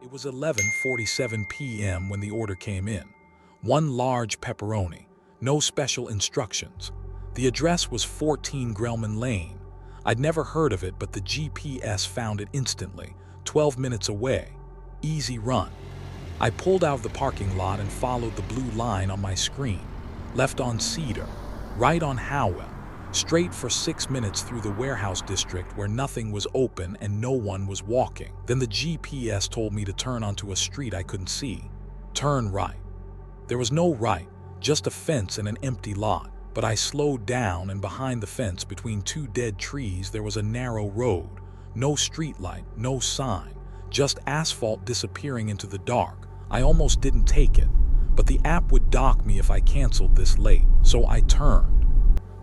It was 11:47 p.m. when the order came in. One large pepperoni, no special instructions. The address was 14 Grellman Lane. I'd never heard of it, but the GPS found it instantly, 12 minutes away. Easy run. I pulled out of the parking lot and followed the blue line on my screen. Left on Cedar, right on Howell, straight for 6 minutes through the warehouse district where nothing was open and no one was walking. Then the GPS told me to turn onto a street I couldn't see. Turn right. There was no right, just a fence and an empty lot. But I slowed down, and behind the fence, between two dead trees, there was a narrow road. No streetlight, no sign, just asphalt disappearing into the dark. I almost didn't take it, but the app would dock me if I canceled this late, so I turned.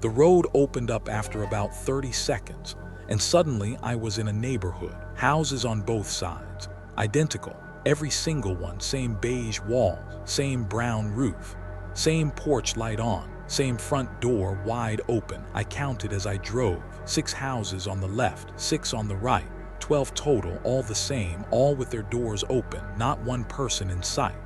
The road opened up after about 30 seconds, and suddenly I was in a neighborhood. Houses on both sides, identical, every single one, same beige walls, same brown roof, same porch light on, same front door wide open. I counted as I drove. 6 houses on the left, 6 on the right, 12 total, all the same, all with their doors open, not one person in sight.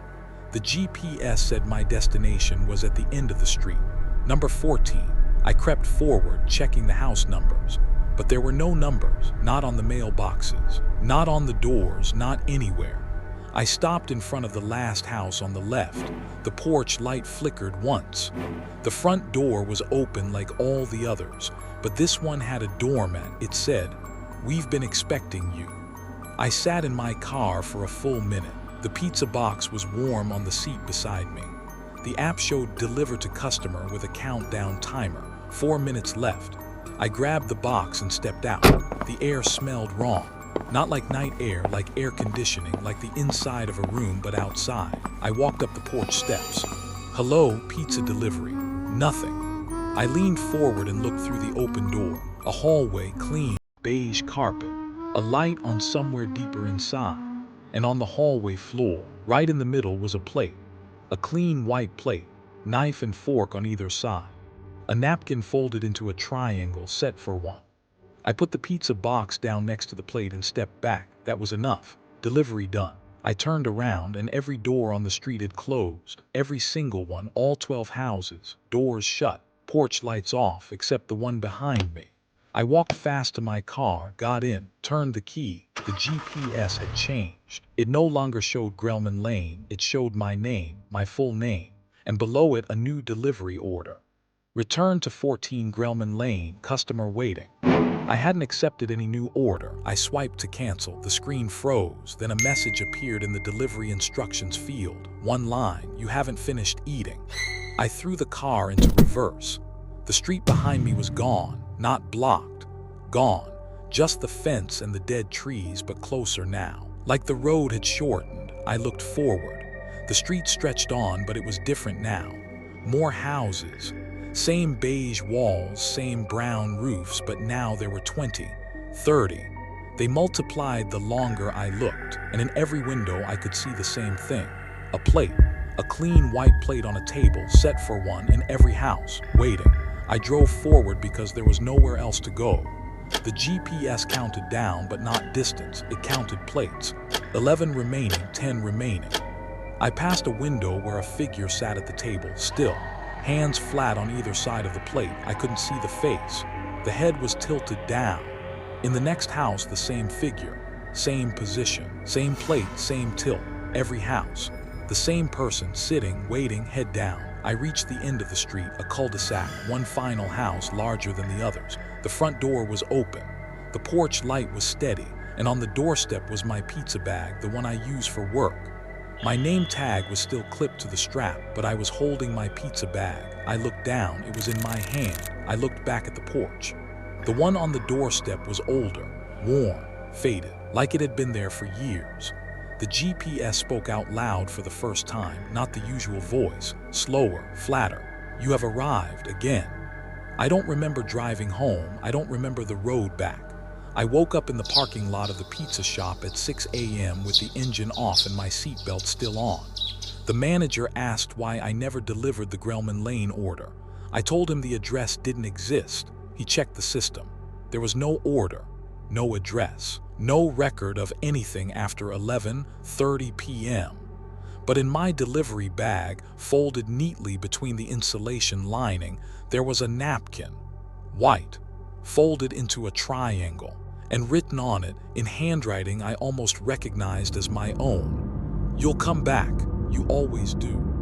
The GPS said my destination was at the end of the street, number 14. I crept forward, checking the house numbers, but there were no numbers, not on the mailboxes, not on the doors, not anywhere. I stopped in front of the last house on the left. The porch light flickered once. The front door was open like all the others, but this one had a doormat. It said, "We've been expecting you." I sat in my car for a full minute. The pizza box was warm on the seat beside me. The app showed deliver to customer with a countdown timer, 4 minutes left. I grabbed the box and stepped out. The air smelled wrong. Not like night air, like air conditioning, like the inside of a room, but outside. I walked up the porch steps. Hello, pizza delivery. Nothing. I leaned forward and looked through the open door. A hallway, clean, beige carpet. A light on somewhere deeper inside. And on the hallway floor, right in the middle, was a plate. A clean white plate, knife and fork on either side. A napkin folded into a triangle set for one. I put the pizza box down next to the plate and stepped back. That was enough. Delivery done. I turned around and every door on the street had closed. Every single one, all 12 houses, doors shut, porch lights off except the one behind me. I walked fast to my car, got in, turned the key. The GPS had changed. It no longer showed Grellman Lane. It showed my name, my full name, and below it a new delivery order. Return to 14 Grellman Lane, customer waiting. I hadn't accepted any new order. I swiped to cancel. The screen froze. Then a message appeared in the delivery instructions field. One line, "You haven't finished eating." I threw the car into reverse. The street behind me was gone, not blocked. Gone. Just the fence and the dead trees, but closer now. Like the road had shortened. I looked forward. The street stretched on, but it was different now. More houses. Same beige walls, same brown roofs, but now there were 20, 30. They multiplied the longer I looked, and in every window I could see the same thing. A plate, a clean white plate on a table, set for one in every house, waiting. I drove forward because there was nowhere else to go. The GPS counted down, but not distance. It counted plates. 11 remaining, 10 remaining. I passed a window where a figure sat at the table, still. Hands flat on either side of the plate. I couldn't see the face. The head was tilted down. In the next house, the same figure, same position, same plate, same tilt. Every house. The same person, sitting, waiting, head down. I reached the end of the street, a cul-de-sac, one final house larger than the others. The front door was open. The porch light was steady, and on the doorstep was my pizza bag, the one I use for work. My name tag was still clipped to the strap, but I was holding my pizza bag. I looked down, it was in my hand. I looked back at the porch. The one on the doorstep was older, worn, faded, like it had been there for years. The GPS spoke out loud for the first time, not the usual voice, slower, flatter. "You have arrived again." I don't remember driving home. I don't remember the road back. I woke up in the parking lot of the pizza shop at 6 a.m. with the engine off and my seatbelt still on. The manager asked why I never delivered the Grellman Lane order. I told him the address didn't exist. He checked the system. There was no order, no address. No record of anything after 11:30 p.m. But in my delivery bag, folded neatly between the insulation lining, there was a napkin, white, folded into a triangle, and written on it in handwriting I almost recognized as my own. "You'll come back, you always do."